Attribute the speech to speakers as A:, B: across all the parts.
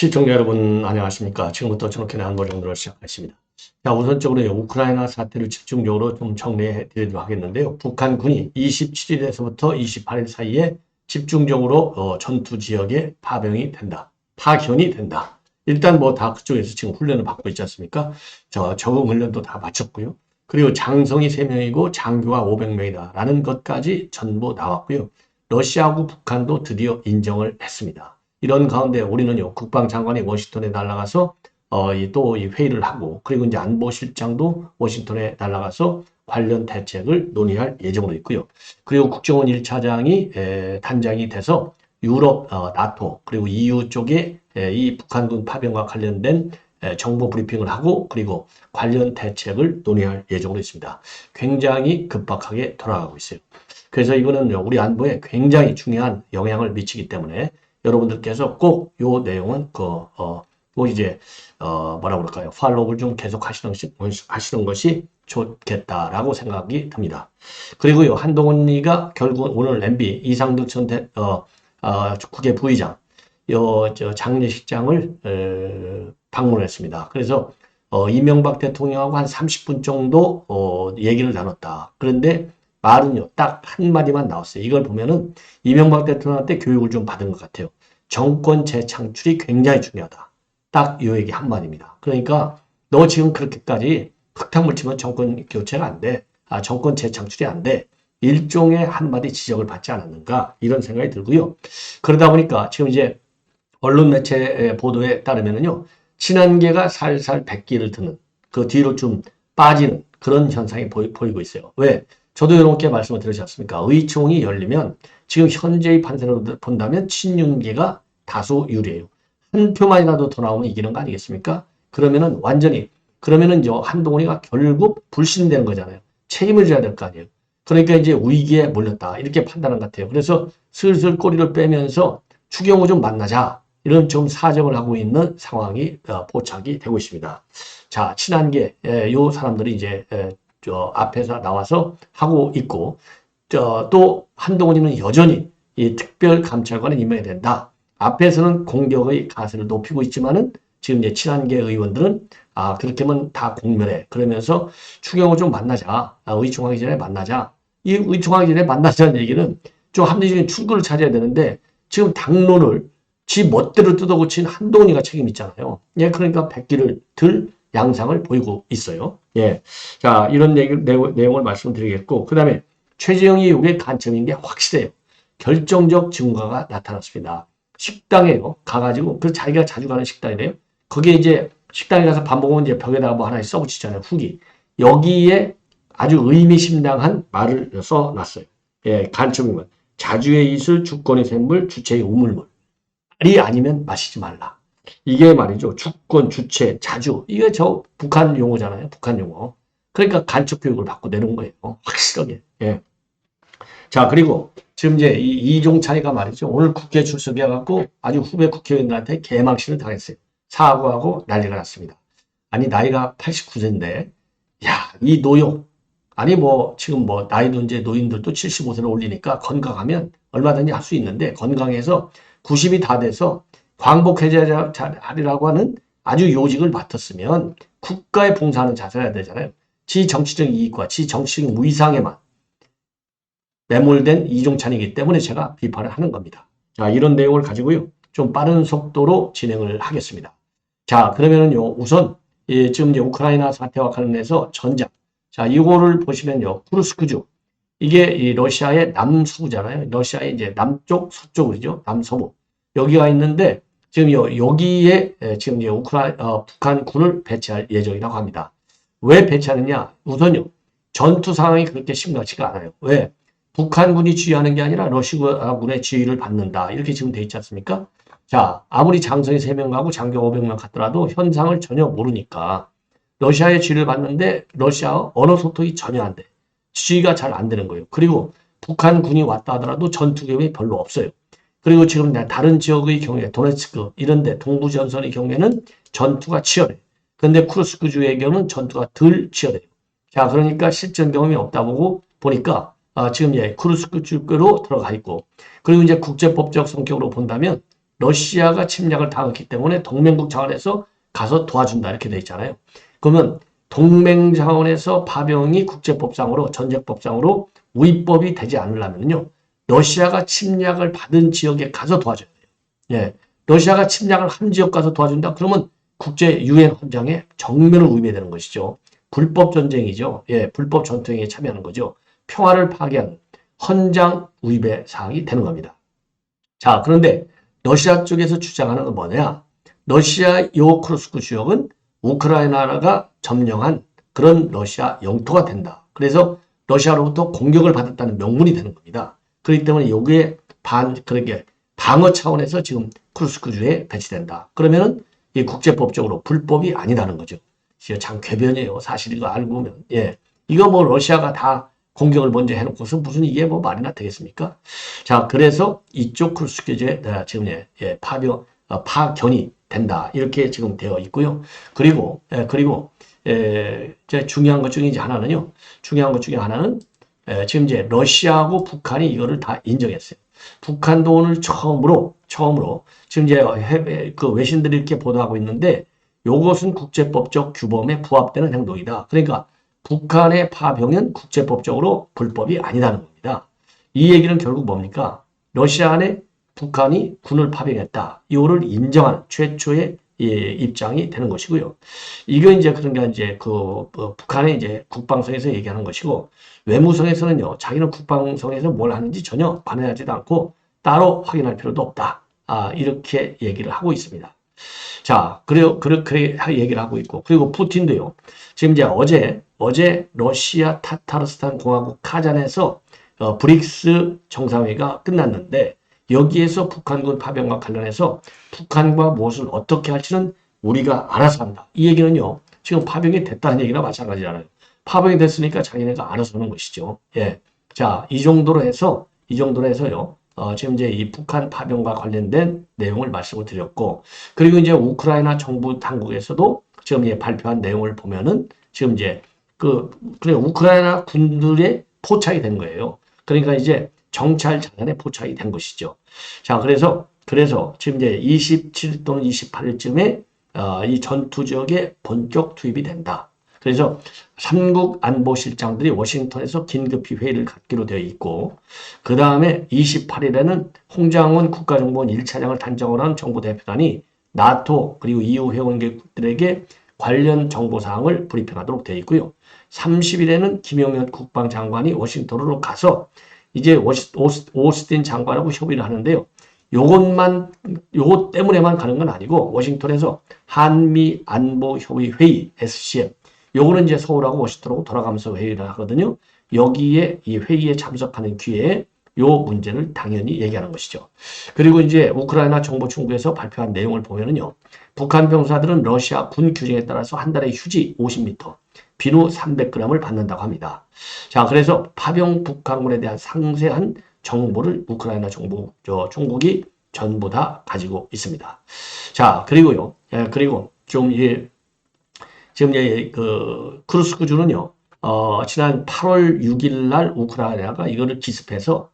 A: 시청자 여러분 안녕하십니까. 지금부터 저녁에 안보 정도를 시작하겠습니다. 자, 우선적으로 우크라이나 사태를 집중적으로 좀 정리해 드리도록 하겠는데요. 북한군이 27일에서부터 28일 사이에 집중적으로 전투 지역에 파견이 된다. 일단 뭐 다 그쪽에서 지금 훈련을 받고 있지 않습니까? 적응 훈련도 다 마쳤고요. 그리고 장성이 3명이고 장교가 500명이다 라는 것까지 전부 나왔고요. 러시아하고 북한도 드디어 인정을 했습니다. 이런 가운데 우리는요, 국방장관이 워싱턴에 날아가서 또 이 회의를 하고, 그리고 이제 안보실장도 워싱턴에 날아가서 관련 대책을 논의할 예정으로 있고요. 그리고 국정원 1차장이 단장이 돼서 유럽, 나토, 그리고 EU 쪽에 이 북한군 파병과 관련된 정보 브리핑을 하고, 그리고 관련 대책을 논의할 예정으로 있습니다. 굉장히 급박하게 돌아가고 있어요. 그래서 이거는 우리 안보에 굉장히 중요한 영향을 미치기 때문에 여러분들께서 꼭 요 내용은 뭐라고 그럴까요? 팔로우를 좀 계속 하시는 것이 좋겠다라고 생각이 듭니다. 그리고요, 한동훈이가 결국 오늘 MB 이상득 전 국회 부의장 장례식장을 방문했습니다. 그래서 이명박 대통령하고 한 30분 정도 얘기를 나눴다. 그런데 말은요, 딱 한마디만 나왔어요. 이걸 보면은 이명박 대통령한테 교육을 좀 받은 것 같아요. 정권 재창출이 굉장히 중요하다. 딱 이 얘기 한마디입니다. 그러니까 너 지금 그렇게까지 흙탕물 치면 정권 교체가 안 돼. 정권 재창출이 안 돼. 일종의 한마디 지적을 받지 않았는가 이런 생각이 들고요. 그러다 보니까 지금 이제 언론 매체 보도에 따르면은요, 친한계가 살살 백기를 드는 그 뒤로 좀 빠지는 그런 현상이 보이고 있어요. 왜? 저도 이렇게 말씀을 드리지 않습니까? 의총이 열리면 지금 현재의 판세로 본다면 친윤계가 다소 유리해요. 한 표만이라도 더 나오면 이기는 거 아니겠습니까? 그러면은 한동훈이가 결국 불신되는 거잖아요. 책임을 져야 될 거 아니에요. 그러니까 이제 위기에 몰렸다. 이렇게 판단한 것 같아요. 그래서 슬슬 꼬리를 빼면서 추경호 좀 만나자. 이런 좀 사정을 하고 있는 상황이 포착이 되고 있습니다. 자, 친한계, 요 사람들이 이제 앞에서 나와서 하고 있고, 또 한동훈이는 여전히 이 특별감찰관에 임명해야 된다. 앞에서는 공격의 가세를 높이고 있지만은 지금 이제 친한계 의원들은 그렇게 하면 다 공멸해. 그러면서 추경호 좀 만나자. 의총하기 전에 만나자. 이 의총하기 전에 만나자는 얘기는 좀 합리적인 출구를 찾아야 되는데 지금 당론을 지 멋대로 뜯어고친 한동훈이가 책임 있잖아요. 예, 그러니까 백기를 들 양상을 보이고 있어요. 예. 자, 이런 내용을 말씀드리겠고, 그 다음에 최재형이 이게 간첩인 게 확실해요. 결정적 증거가 나타났습니다. 식당에요. 가가지고, 그 자기가 자주 가는 식당이래요. 거기에 이제 식당에 가서 밥 먹으면 이제 벽에다가 뭐 하나씩 써붙이잖아요. 후기. 여기에 아주 의미심장한 말을 써놨어요. 예, 간첩이면 자주의 이슬, 주권의 샘물, 주체의 우물물. 말이 아니면 마시지 말라. 이게 말이죠. 주권, 주체, 자주. 이게 북한 용어잖아요. 북한 용어. 그러니까 간첩 교육을 받고 내놓은 거예요. 확실하게. 예. 자, 그리고 지금 이제 이종찬이가 말이죠. 오늘 국회 출석해갖고 아주 후배 국회의원들한테 개망신을 당했어요. 사과하고 난리가 났습니다. 아니, 나이가 89세인데, 야, 이 노용. 아니, 지금 나이도 이제 노인들도 75세를 올리니까 건강하면 얼마든지 할 수 있는데, 건강해서 90이 다 돼서 광복해제자리라고 하는 아주 요직을 맡았으면 국가에 봉사하는 자세를 해야 되잖아요. 지 정치적 이익과 지 정치적 위상에만 매몰된 이종찬이기 때문에 제가 비판을 하는 겁니다. 자, 이런 내용을 가지고요, 좀 빠른 속도로 진행을 하겠습니다. 자, 그러면은요, 우선 지금 이제 우크라이나 사태와 관련해서 전장. 자, 이거를 보시면요, 쿠르스크주. 이게 이 러시아의 남서부잖아요. 러시아의 이제 남쪽, 서쪽이죠. 남서부. 여기가 있는데, 지금 여기에 지금 이제 북한 군을 배치할 예정이라고 합니다. 왜 배치하느냐? 우선요, 전투 상황이 그렇게 심각치가 않아요. 왜? 북한군이 지휘하는 게 아니라 러시아군의 지휘를 받는다. 이렇게 지금 돼 있지 않습니까? 자, 아무리 장성이 3명 가고 장교 500명 갔더라도 현상을 전혀 모르니까 러시아의 지휘를 받는데 러시아어 언어 소통이 전혀 안 돼. 지휘가 잘 안 되는 거예요. 그리고 북한군이 왔다 하더라도 전투 경험이 별로 없어요. 그리고 지금 다른 지역의 경우에 도네츠크 이런 데 동부전선의 경우에는 전투가 치열해. 그런데 쿠르스크주의 경우는 전투가 덜 치열해요. 자, 그러니까 실전 경험이 없다 보니까 지금 쿠르스크주로 들어가 있고, 그리고 이제 국제법적 성격으로 본다면 러시아가 침략을 당했기 때문에 동맹국 차원에서 가서 도와준다 이렇게 돼 있잖아요. 그러면 동맹 차원에서 파병이 국제법상으로 전쟁법상으로 위법이 되지 않으려면요. 러시아가 침략을 받은 지역에 가서 도와줘야 돼요. 예. 러시아가 침략을 한 지역 가서 도와준다? 그러면 국제 유엔 헌장에 정면을 위배되는 것이죠. 불법 전쟁이죠. 예, 불법 전쟁에 참여하는 거죠. 평화를 파괴한 헌장 위배 사항이 되는 겁니다. 자, 그런데 러시아 쪽에서 주장하는 건 뭐냐? 러시아 요크루스크 지역은 우크라이나가 점령한 그런 러시아 영토가 된다. 그래서 러시아로부터 공격을 받았다는 명분이 되는 겁니다. 그렇기 때문에 여기에 그렇게 방어 차원에서 지금 크루스크주에 배치된다. 그러면은 이 국제법적으로 불법이 아니라는 거죠. 참 궤변이에요. 사실 이거 알고 보면. 예. 이거 뭐 러시아가 다 공격을 먼저 해놓고서 무슨 이게 뭐 말이나 되겠습니까? 자, 그래서 이쪽 크루스크주에 지금 파견이 된다. 이렇게 지금 되어 있고요. 그리고 중요한 것 중에 이제 하나는요. 중요한 것 중에 하나는 지금 이제 러시아하고 북한이 이거를 다 인정했어요. 북한도 오늘 처음으로 지금 이제 그 외신들이 이렇게 보도하고 있는데 요것은 국제법적 규범에 부합되는 행동이다. 그러니까 북한의 파병은 국제법적으로 불법이 아니라는 겁니다. 이 얘기는 결국 뭡니까? 러시아 안에 북한이 군을 파병했다. 이거를 인정하는 최초의 입장이 되는 것이고요. 이거 이제 그러니까 이제 북한의 이제 국방성에서 얘기하는 것이고 외무성에서는요. 자기는 국방성에서 뭘 하는지 전혀 반응하지도 않고 따로 확인할 필요도 없다. 이렇게 얘기를 하고 있습니다. 자, 그리고 그렇게 얘기를 하고 있고 그리고 푸틴도요. 지금 이제 어제 러시아 타타르스탄 공화국 카잔에서 브릭스 정상회의가 끝났는데 여기에서 북한군 파병과 관련해서 북한과 무엇을 어떻게 할지는 우리가 알아서 한다. 이 얘기는요. 지금 파병이 됐다는 얘기나 마찬가지잖아요. 파병이 됐으니까 자기네가 알아서 하는 것이죠. 예. 자, 이 정도로 해서요. 지금 이제 이 북한 파병과 관련된 내용을 말씀을 드렸고, 그리고 이제 우크라이나 정부 당국에서도 지금 이제 발표한 내용을 보면은 지금 이제 우크라이나 군들의 포착이 된 거예요. 그러니까 이제 정찰 장관에 포착이 된 것이죠. 자, 그래서 지금 이제 27일 또는 28일쯤에 이 전투 지역에 본격 투입이 된다. 그래서 3국 안보실장들이 워싱턴에서 긴급히 회의를 갖기로 되어 있고 그 다음에 28일에는 홍장원 국가정보원 1차장을 단장을 한 정부 대표단이 나토 그리고 EU 회원국들에게 관련 정보사항을 브리핑하도록 되어 있고요. 30일에는 김용현 국방장관이 워싱턴으로 가서 이제 오스틴 장관하고 협의를 하는데요. 요것 때문에만 가는 건 아니고 워싱턴에서 한미 안보 협의 회의 SCM 요거는 이제 서울하고 워싱턴하고 돌아가면서 회의를 하거든요. 여기에 이 회의에 참석하는 기회에 요 문제를 당연히 얘기하는 것이죠. 그리고 이제 우크라이나 정보총국에서 발표한 내용을 보면은요. 북한 병사들은 러시아 군 규정에 따라서 한 달에 휴지 50m, 비누 300g을 받는다고 합니다. 자, 그래서 파병 북한군에 대한 상세한 정보를 우크라이나 총국이 전부 다 가지고 있습니다. 자, 그리고요. 그리고 지금 크루스크주는요. 지난 8월 6일 날 우크라이나가 이거를 기습해서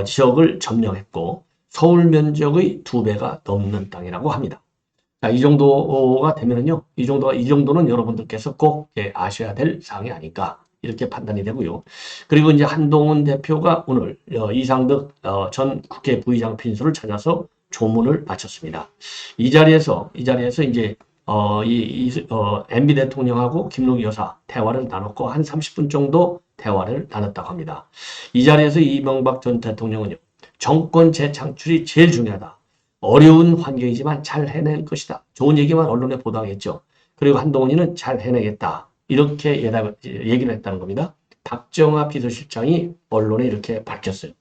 A: 지역을 점령했고 서울 면적의 2배가 넘는 땅이라고 합니다. 자, 이 정도가 되면은요. 이 정도는 여러분들께서 꼭 아셔야 될 사항이 아닐까 이렇게 판단이 되고요. 그리고 이제 한동훈 대표가 오늘 이상득 전 국회 부의장 빈소를 찾아서 조문을 마쳤습니다. 이 자리에서 이제 MB 대통령하고 김동기 여사 대화를 나눴고 한 30분 정도 대화를 나눴다고 합니다. 이 자리에서 이명박 전 대통령은요. 정권 재창출이 제일 중요하다. 어려운 환경이지만 잘 해낼 것이다. 좋은 얘기만 언론에 보도하겠죠. 그리고 한동훈이는 잘 해내겠다. 이렇게 얘기를 했다는 겁니다. 박정아 비서실장이 언론에 이렇게 밝혔어요.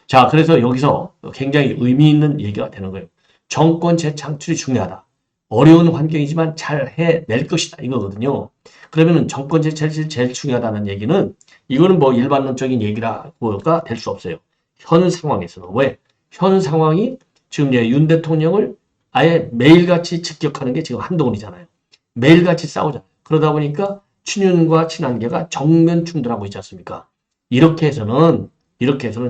A: 자, 그래서 여기서 굉장히 의미 있는 얘기가 되는 거예요. 정권 재창출이 중요하다. 어려운 환경이지만 잘 해낼 것이다. 이거거든요. 그러면은 정권 재창출이 제일 중요하다는 얘기는 이거는 뭐 일반론적인 얘기라고가 될 수 없어요. 현 상황에서는. 왜? 현 상황이 지금 이제 윤 대통령을 아예 매일같이 직격하는 게 지금 한동훈이잖아요. 매일같이 싸우잖아요. 그러다 보니까 친윤과 친한계가 정면 충돌하고 있지 않습니까? 이렇게 해서는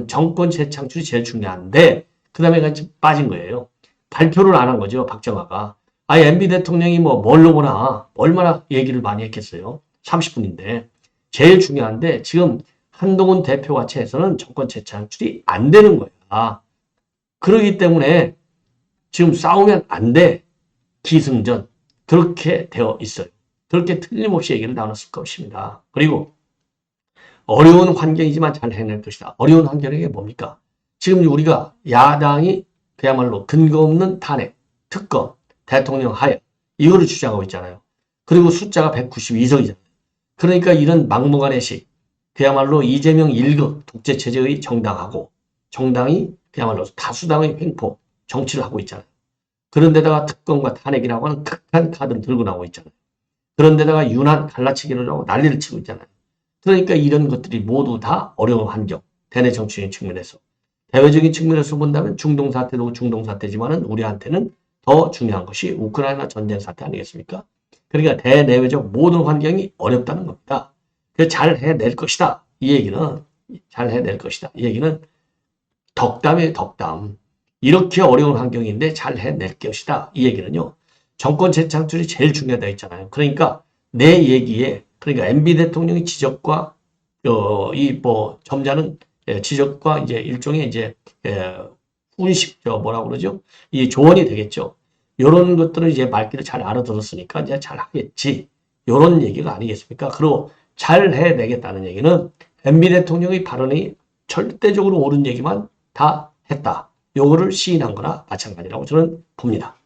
A: 정권 재창출이 제일 중요한데 그 다음에 같이 빠진 거예요. 발표를 안 한 거죠, 박정화가. 아예 MB 대통령이 뭐 뭘로 보나 얼마나 얘기를 많이 했겠어요. 30분인데. 제일 중요한데 지금 한동훈 대표와 체에서는 정권 재창출이 안 되는 거야. 그러기 때문에 지금 싸우면 안 돼. 기승전. 그렇게 되어 있어요. 그렇게 틀림없이 얘기를 나눴을 것입니다. 그리고 어려운 환경이지만 잘 해낼 것이다. 어려운 환경이 뭡니까? 지금 우리가 야당이 그야말로 근거 없는 탄핵, 특검, 대통령 하야 이거를 주장하고 있잖아요. 그리고 숫자가 192석이잖아요. 그러니까 이런 막무가내식 그야말로 이재명 1급 독재체제의 정당하고 정당이 그야말로 다수당의 횡포 정치를 하고 있잖아요. 그런데다가 특검과 탄핵이라고 하는 극한 카드를 들고 나오고 있잖아요. 그런데다가 유난 갈라치기를 하고 난리를 치고 있잖아요. 그러니까 이런 것들이 모두 다 어려운 환경, 대내 정치적인 측면에서. 대외적인 측면에서 본다면 중동 사태도 중동 사태지만은 우리한테는 더 중요한 것이 우크라이나 전쟁 사태 아니겠습니까? 그러니까 대내외적 모든 환경이 어렵다는 겁니다. 잘 해낼 것이다. 이 얘기는 잘 해낼 것이다. 이 얘기는 덕담이에요, 덕담. 이렇게 어려운 환경인데 잘 해낼 것이다. 이 얘기는요. 정권 재창출이 제일 중요하다 했잖아요. 그러니까 내 얘기에 그러니까 MB 대통령의 지적과 이 뭐 점잖은 지적과 이제 일종의 이제 훈식 뭐라고 그러죠? 이 조언이 되겠죠. 이런 것들을 이제 말귀를 잘 알아들었으니까 이제 잘 하겠지. 이런 얘기가 아니겠습니까? 그리고 잘 해내겠다는 얘기는 MB 대통령의 발언이 절대적으로 옳은 얘기만 다 했다. 요거를 시인한 거나 마찬가지라고 저는 봅니다.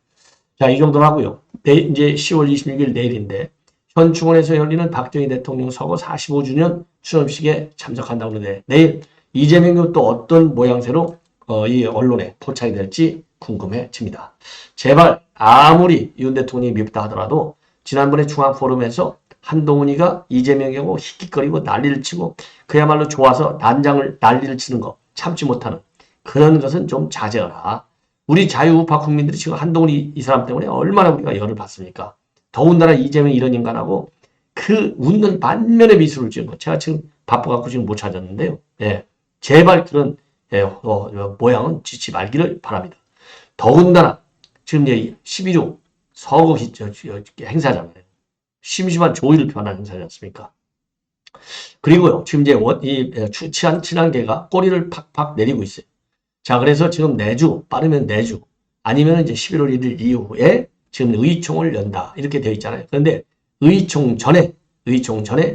A: 자, 이 정도로 하고요. 이제 10월 26일 내일인데 현충원에서 열리는 박정희 대통령 서거 45주년 추념식에 참석한다고 그러는데 내일 이재명이 또 어떤 모양새로 이 언론에 포착이 될지 궁금해집니다. 제발 아무리 윤 대통령이 밉다 하더라도 지난번에 중앙포럼에서 한동훈이가 이재명이하고 힉힉거리고 난리를 치고 그야말로 좋아서 난리를 치는 거 참지 못하는 그런 것은 좀 자제하라. 우리 자유우파 국민들이 지금 한동훈이 이 사람 때문에 얼마나 우리가 열을 받습니까? 더군다나 이재명 이런 인간하고 그 웃는 반면에 미소를 지은 거. 제가 지금 바빠갖고 지금 못 찾았는데요. 예, 제발 그런 모양은 짓지 말기를 바랍니다. 더군다나 지금 이제 11호 서거 행사잖아요. 심심한 조의를 표현하는 행사지 않습니까? 그리고요, 지금 이제 이 추치한 친한계가 꼬리를 팍팍 내리고 있어요. 자, 그래서 지금 내주, 빠르면 내주, 아니면 이제 11월 1일 이후에 지금 의총을 연다. 이렇게 되어 있잖아요. 그런데 의총 전에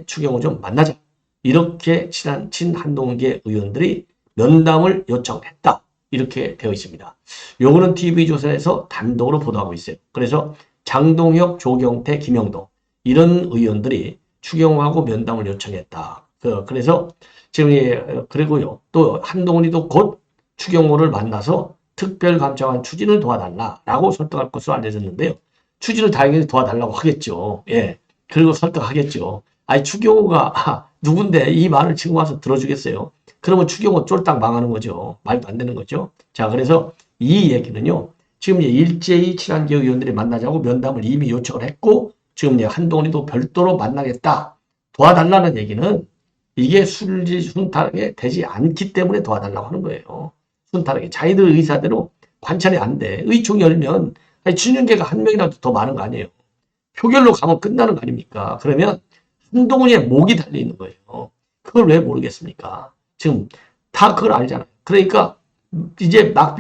A: 추경호 좀 만나자. 이렇게 친한동계 의원들이 면담을 요청했다. 이렇게 되어 있습니다. 요거는 TV조선에서 단독으로 보도하고 있어요. 그래서 장동혁, 조경태, 김영동 이런 의원들이 추경호하고 면담을 요청했다. 그래서 지금 그리고요. 또 한동훈이도 곧 추경호를 만나서 특별감찰관 추진을 도와달라라고 설득할 것으로 알려졌는데요. 추진을 당연히 도와달라고 하겠죠. 예. 그리고 설득하겠죠. 아니, 추경호가 누군데 이 말을 지금 와서 들어주겠어요? 그러면 추경호 쫄딱 망하는 거죠. 말도 안 되는 거죠. 자, 그래서 이 얘기는요. 지금 이제 일제히 친한계 의원들이 만나자고 면담을 이미 요청을 했고, 지금 이제 한동훈이도 별도로 만나겠다. 도와달라는 얘기는 이게 순탄하게 되지 않기 때문에 도와달라고 하는 거예요. 순탄하게. 자기들 의사대로 관찰이 안 돼. 의총 열면 친윤계가 한 명이라도 더 많은 거 아니에요. 표결로 가면 끝나는 거 아닙니까? 그러면 한동훈의 목이 달려있는 거예요. 그걸 왜 모르겠습니까? 지금 다 그걸 알잖아요. 그러니까 이제 막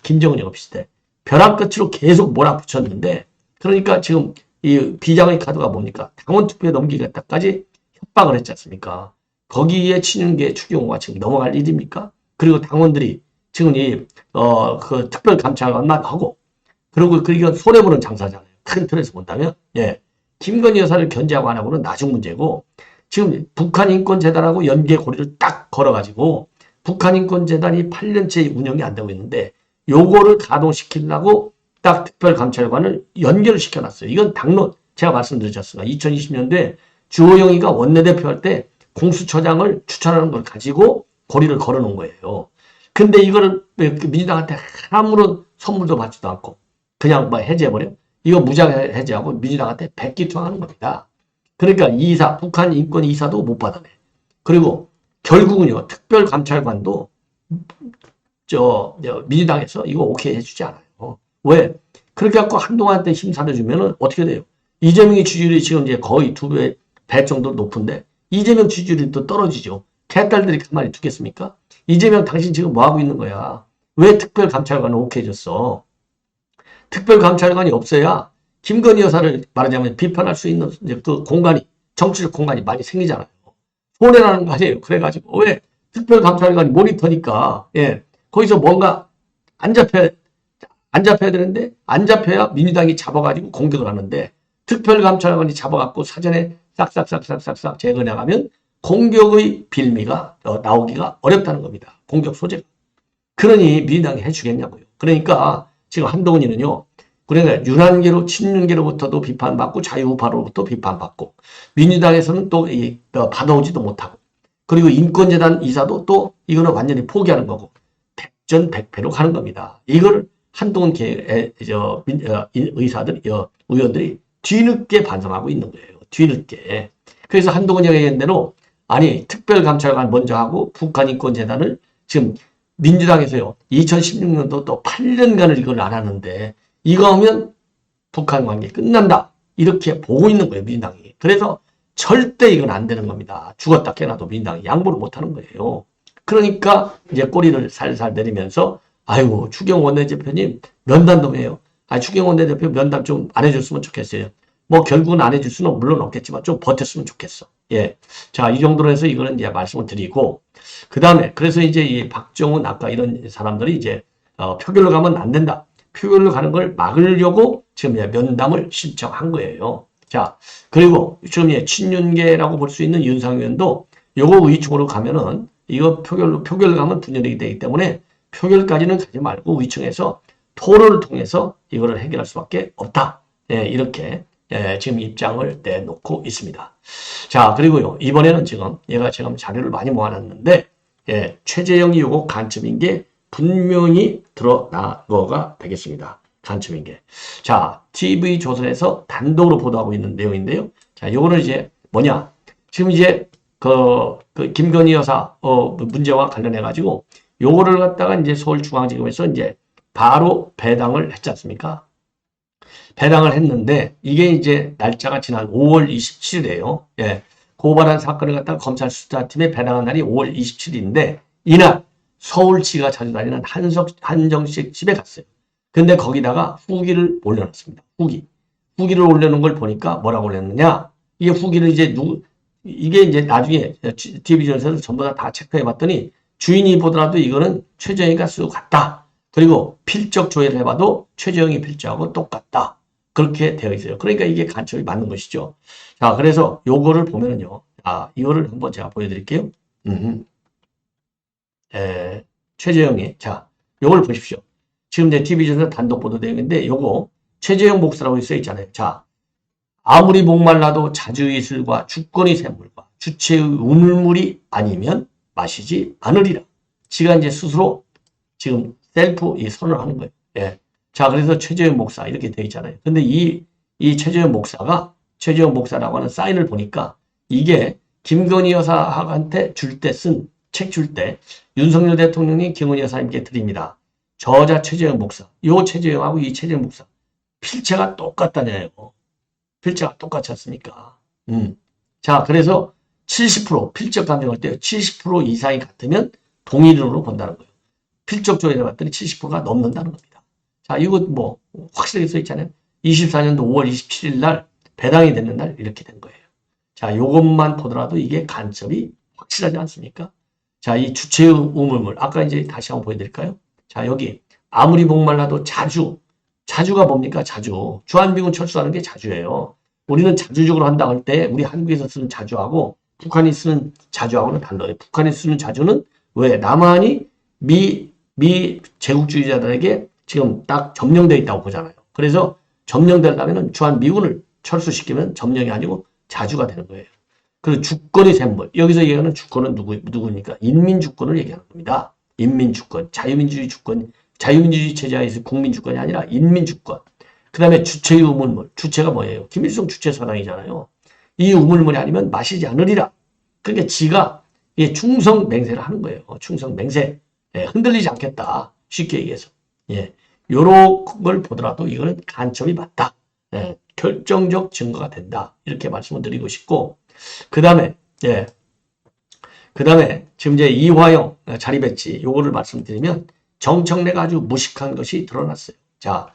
A: 김정은이가 비슷해. 벼랑 끝으로 계속 몰아붙였는데 그러니까 지금 이 비장의 카드가 뭡니까? 당원 투표에 넘기겠다까지 협박을 했지 않습니까? 거기에 친윤계 추경호가 지금 넘어갈 일입니까? 그리고 당원들이 지금 그 특별감찰관만 하고 그리고 그러니까 손해보는 장사잖아요. 큰 틀에서 본다면 예, 김건희 여사를 견제하고 안 하고는 나중 문제고 지금 북한인권재단하고 연계고리를 딱 걸어가지고 북한인권재단이 8년째 운영이 안 되고 있는데 요거를 가동시키려고 딱 특별감찰관을 연결을 시켜놨어요. 이건 당론 제가 말씀드렸잖습니다. 2020년도에 주호영이가 원내대표 할 때 공수처장을 추천하는 걸 가지고 고리를 걸어놓은 거예요. 근데 이거를 민주당한테 아무런 선물도 받지도 않고 그냥 뭐 해제해버려? 이거 무장 해제하고 민주당한테 백기투항하는 겁니다. 그러니까 이사, 북한 인권 이사도 못 받아내. 그리고 결국은요, 특별감찰관도 민주당에서 이거 오케이 해주지 않아요. 왜? 그렇게 갖고 한동안한테 힘 사려주면은 어떻게 돼요? 이재명의 지지율이 지금 이제 거의 배 정도 높은데 이재명 지지율이 또 떨어지죠. 개딸들이 가만히 두겠습니까? 이재명 당신 지금 뭐 하고 있는 거야? 왜 특별감찰관을 오케이 줬어? 특별감찰관이 없어야 김건희 여사를 말하자면 비판할 수 있는 이제 그 공간이, 정치적 공간이 많이 생기잖아요. 손해라는 거 아니에요. 그래가지고 왜 특별감찰관이 모니터니까 예 거기서 뭔가 안 잡혀 안 잡혀야 되는데 안 잡혀야 민주당이 잡아가지고 공격을 하는데 특별감찰관이 잡아갖고 사전에 싹싹싹싹싹 제거해가면 공격의 빌미가 나오기가 어렵다는 겁니다. 공격 소재가. 그러니 민주당이 해주겠냐고요. 그러니까 지금 한동훈이는요. 그러니까 윤한계로 친윤계로부터도 비판받고 자유우파로부터 비판받고 민주당에서는 또 받아오지도 못하고 그리고 인권재단 이사도 또 이거는 완전히 포기하는 거고 백전백패로 가는 겁니다. 이걸 한동훈 의사들, 의원들이 뒤늦게 반성하고 있는 거예요. 뒤늦게. 그래서 한동훈이 얘기한 대로 아니 특별감찰관 먼저 하고 북한인권재단을 지금 민주당에서요. 2016년도 또 8년간을 이걸 안 하는데 이거 하면 북한 관계 끝난다. 이렇게 보고 있는 거예요. 민주당이. 그래서 절대 이건 안 되는 겁니다. 죽었다 깨나도 민주당이 양보를 못 하는 거예요. 그러니까 이제 꼬리를 살살 내리면서 아이고 추경 원내대표님 면담 좀 해요. 아 추경 원내대표 면담 좀 안 해줬으면 좋겠어요. 뭐 결국은 안 해줄 수는 물론 없겠지만 좀 버텼으면 좋겠어. 예. 자, 이 정도로 해서 이거는 이제 말씀을 드리고 그 다음에 그래서 이제 이 박정훈 아까 이런 사람들이 이제 표결로 가면 안 된다. 표결로 가는 걸 막으려고 지금 면담을 신청한 거예요. 자, 그리고 지금 친윤계라고 볼 수 있는 윤상현 의원도 요거 의총으로 가면은 이거 표결로 가면 분열이 되기 때문에 표결까지는 가지 말고 의총에서 토론을 통해서 이거를 해결할 수밖에 없다. 예, 이렇게 지금 입장을 내놓고 있습니다. 자, 그리고요 이번에는 지금 제가 자료를 많이 모아놨는데 최재형이 요거 간첩인 게 분명히 드러난 거가 되겠습니다. 간첩인 게. 자, TV조선에서 단독으로 보도하고 있는 내용인데요. 자, 요거는 이제 뭐냐. 지금 이제 그 김건희 여사 문제와 관련해가지고 요거를 갖다가 이제 서울중앙지검에서 이제 바로 배당을 했지 않습니까? 배당을 했는데 이게 이제 날짜가 지난 5월 27일이에요. 예. 고발한 사건을 갖다가 검찰 수사팀에 배당한 날이 5월 27일인데 이날 서울시가 자주 다니는 한정식 집에 갔어요. 근데 거기다가 후기를 올려놨습니다. 후기를 올려놓은 걸 보니까 뭐라고 올렸느냐? 이게 후기를 이게 이제 나중에 TV조선에서 전부 다 체크해 봤더니 주인이 보더라도 이거는 최재형이가 쓰고 갔다. 그리고 필적 조회를 해봐도 최재형이 필적하고 똑같다. 그렇게 되어 있어요. 그러니까 이게 간첩이 맞는 것이죠. 자, 그래서 요거를 보면은요. 아, 이거를 한번 제가 보여드릴게요. 최재형이. 자, 요걸 보십시오. 지금 내 TV조선에서 단독 보도 내용인데 요거 최재형 목사라고 써 있잖아요. 자, 아무리 목말라도 자주의 술과 주권의 샘물과 주체의 우물물이 아니면 마시지 않으리라. 지가 이제 스스로 지금 셀프 선언을 하는 거예요. 예. 자, 그래서 최재형 목사 이렇게 되어 있잖아요. 근데 이 최재형 목사라고 하는 사인을 보니까 이게 김건희 여사한테 책 줄 때 윤석열 대통령이 김건희 여사님께 드립니다. 저자 최재형 목사. 요 최재형하고 이 최재형 목사. 필체가 똑같다냐요. 필체가 똑같지 않습니까? 자, 그래서 70% 필적 감정할 때 70% 이상이 같으면 동일인으로 본다는 거예요. 필적 조회를 봤더니 70%가 넘는다는 겁니다. 자, 이거 뭐 확실하게 써 있잖아요. 24년도 5월 27일 날 배당이 되는 날 이렇게 된 거예요. 자, 요것만 보더라도 이게 간첩이 확실하지 않습니까? 자, 이 주체의 우물물 아까 이제 다시 한번 보여드릴까요? 자, 여기 아무리 목말라도 자주가 뭡니까? 자주. 주한미군 철수하는 게 자주예요. 우리는 자주적으로 한다고 할 때 우리 한국에서 쓰는 자주하고 북한이 쓰는 자주하고는 달라요. 북한이 쓰는 자주는 왜? 남한이 미 제국주의자들에게 지금 딱 점령되어 있다고 보잖아요. 그래서 점령되려면 주한미군을 철수시키면 점령이 아니고 자주가 되는 거예요. 그리고 주권의 샘물. 여기서 얘기하는 주권은 누구입니까? 인민주권을 얘기하는 겁니다. 인민주권, 자유민주주의 주권, 자유민주주의 체제에서 국민주권이 아니라 인민주권. 그 다음에 주체의 우물물. 주체가 뭐예요? 김일성 주체사상이잖아요. 이 우물물이 아니면 마시지 않으리라. 그러니까 지가 충성 맹세를 하는 거예요. 충성 맹세. 예, 흔들리지 않겠다. 쉽게 얘기해서. 예. 요런 걸 보더라도 이거는 간첩이 맞다. 예, 결정적 증거가 된다. 이렇게 말씀을 드리고 싶고, 그 다음에, 예, 그 다음에 지금 이제 이화영 자리 배치 요거를 말씀드리면 정청래가 아주 무식한 것이 드러났어요. 자,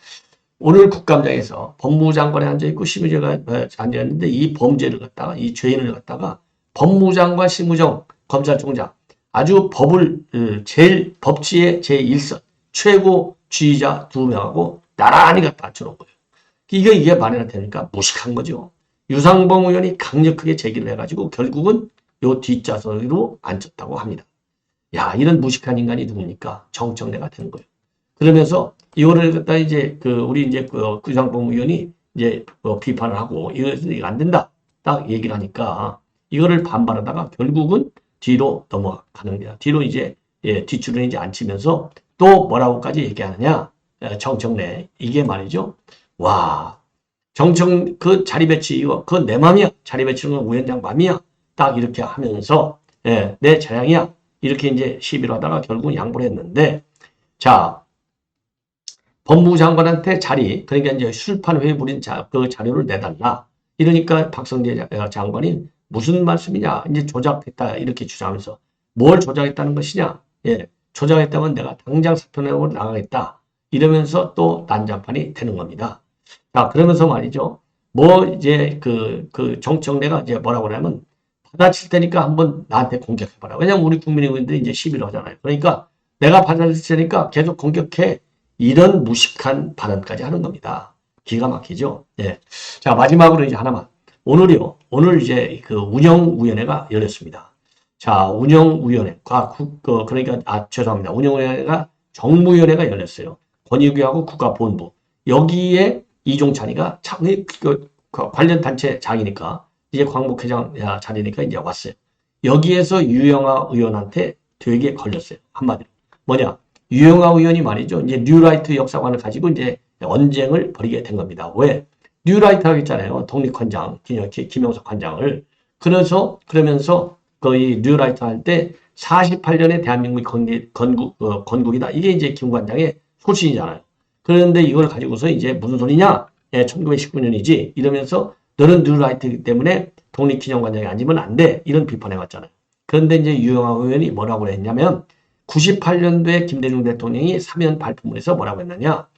A: 오늘 국감장에서 법무부 장관이 앉아있고 심의제가 앉아있는데 이 범죄를 갖다가 이 죄인을 갖다가 법무부 장관 심우정 검찰총장 아주 법을 제일 법치의 제1선 최고 지휘자 2명하고 나란히 갖다 앉혀놓은 거예요. 이게 말이나 되니까 무식한 거죠. 유상범 의원이 강력하게 제기를 해가지고 결국은 요 뒷좌석으로 앉혔다고 합니다. 야, 이런 무식한 인간이 누굽니까? 정청래가 되는 거예요. 그러면서 이거를 갖다 이제 우리 이제 유상범 의원이 이제 비판을 하고 이거 안 된다 딱 얘기를 하니까 이거를 반발하다가 결국은 뒤로 넘어가는 거야. 뒤로 이제 뒷줄을 이제 앉히면서 또 뭐라고까지 얘기하느냐? 정청래 이게 말이죠. 와, 그 자리 배치 이거 그건 내 맘이야. 자리 배치는 건 위원장 맘이야. 딱 이렇게 하면서 내 자양이야. 이렇게 이제 시비를 하다가 결국은 양보를 했는데 자. 법무부 장관한테 그러니까 이제 술판 회의 부린 그 자료를 내달라. 이러니까 박성재 장관이 무슨 말씀이냐. 이제 조작했다. 이렇게 주장하면서 뭘 조작했다는 것이냐. 예, 조작했다면 내가 당장 사표내고 나가겠다. 이러면서 또 난장판이 되는 겁니다. 자, 그러면서 말이죠. 이제 정청래가 이제 뭐라고 하냐면 받아칠 테니까 한번 나한테 공격해봐라. 왜냐면 우리 국민의원들이 이제 시비를 하잖아요. 그러니까 내가 받아칠 테니까 계속 공격해. 이런 무식한 발언까지 하는 겁니다. 기가 막히죠? 예. 자, 마지막으로 이제 하나만. 오늘 이제 운영위원회가 열렸습니다. 자, 운영위원회. 죄송합니다. 운영위원회가 정무위원회가 열렸어요. 권익위하고 국가보훈부. 여기에 이종찬이가 관련 단체 장이니까, 이제 광복회장 자리니까 이제 왔어요. 여기에서 유영아 의원한테 되게 걸렸어요. 한마디로. 뭐냐? 유영아 의원이 말이죠. 이제 뉴라이트 역사관을 가지고 이제 언쟁을 벌이게 된 겁니다. 왜? 뉴라이트 하겠잖아요. 독립관장, 김영석 관장을. 그러면서 거의 뉴라이트 할 때 48년에 대한민국이 건국이다. 이게 이제 김 관장의 소신이잖아요. 그런데 이걸 가지고서 이제 무슨 소리냐? 1919년이지. 이러면서 너는 뉴라이트이기 때문에 독립기념관장에 앉으면 안 돼. 이런 비판해 왔잖아요. 그런데 이제 유영아 의원이 뭐라고 했냐면 98년도에 김대중 대통령이 사면 발표문에서 뭐라고 했느냐.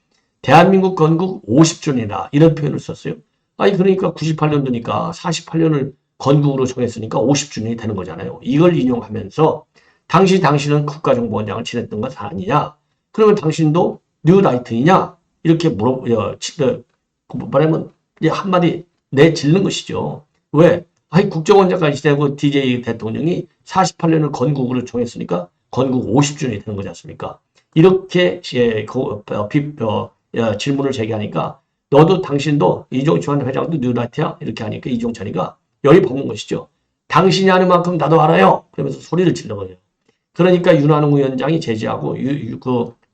A: 대한민국 건국 50주년이다. 이런 표현을 썼어요. 아니 그러니까 98년도니까 48년을 건국으로 정했으니까 50주년이 되는 거잖아요. 이걸 인용하면서 당신은 국가정보원장을 지냈던 것 아니냐. 그러면 당신도 뉴라이트이냐. 이렇게 말하면 이제 한마디 내질는 것이죠. 왜? 아니 국정원장까지 되고 DJ 대통령이 48년을 건국으로 정했으니까 건국 50주년이 되는 거지 않습니까? 이렇게 질문을 제기하니까 너도 당신도 이종찬 회장도 뉴라이트야? 이렇게 하니까 이종찬이가 열이 받는 것이죠. 당신이 아는 만큼 나도 알아요. 그러면서 소리를 질러버려요. 그러니까 윤한홍 위원장이 제지하고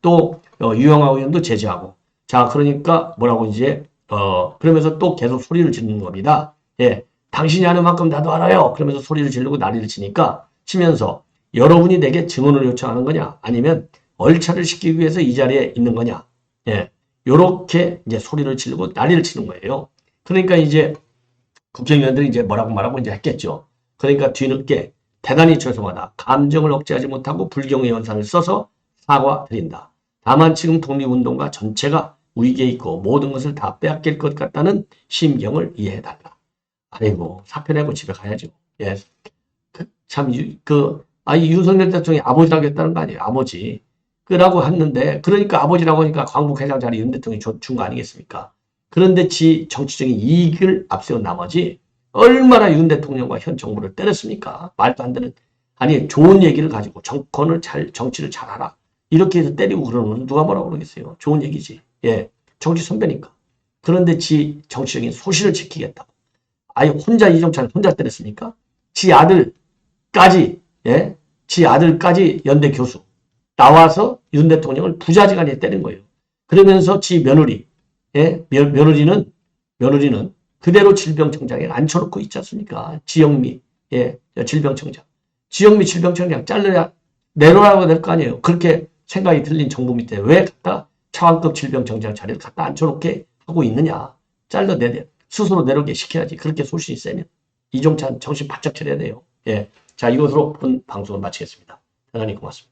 A: 또 유영아 의원도 제지하고 자 그러니까 뭐라고 이제 그러면서 또 계속 소리를 지르는 겁니다. 예, 당신이 아는 만큼 나도 알아요. 그러면서 소리를 지르고 난리를 치면서 여러분이 내게 증언을 요청하는 거냐? 아니면 얼차를 시키기 위해서 이 자리에 있는 거냐? 예. 요렇게 이제 소리를 지르고 난리를 치는 거예요. 그러니까 이제 국정위원들이 이제 뭐라고 말하고 이제 했겠죠. 그러니까 뒤늦게 대단히 죄송하다. 감정을 억제하지 못하고 불경의 연산을 써서 사과드린다. 다만 지금 독립운동가 전체가 위기에 있고 모든 것을 다 빼앗길 것 같다는 심경을 이해해달라. 아이고 사표 내고 집에 가야죠. 예. 윤석열 대통령이 아버지라고 했다는 거 아니에요. 아버지. 라고 했는데, 그러니까 아버지라고 하니까 광복회장 자리 윤 대통령이 준 거 아니겠습니까? 그런데 정치적인 이익을 앞세운 나머지, 얼마나 윤 대통령과 현 정부를 때렸습니까? 말도 안 되는, 아니, 좋은 얘기를 가지고 정치를 잘하라. 이렇게 해서 때리고 그러면 누가 뭐라고 그러겠어요? 좋은 얘기지. 예. 정치 선배니까. 그런데 정치적인 소신을 지키겠다고. 아예 이종찬을 혼자 때렸습니까? 지 아들까지 연대 교수. 나와서 윤 대통령을 부자지간에 때린 거예요. 그러면서 지 며느리, 며느리는 그대로 질병청장에 앉혀놓고 있지 않습니까? 지영미, 질병청장. 지영미 질병청장 내놓으라고 될 거 아니에요. 그렇게 생각이 들린 정부 밑에 왜 갖다 차관급 질병정장 자리를 갖다 앉혀놓게 하고 있느냐. 스스로 내려오게 시켜야지. 그렇게 소신이 세면. 이종찬 정신 바짝 차려야 돼요. 예. 자, 이것으로 본 방송을 마치겠습니다. 대단히 고맙습니다.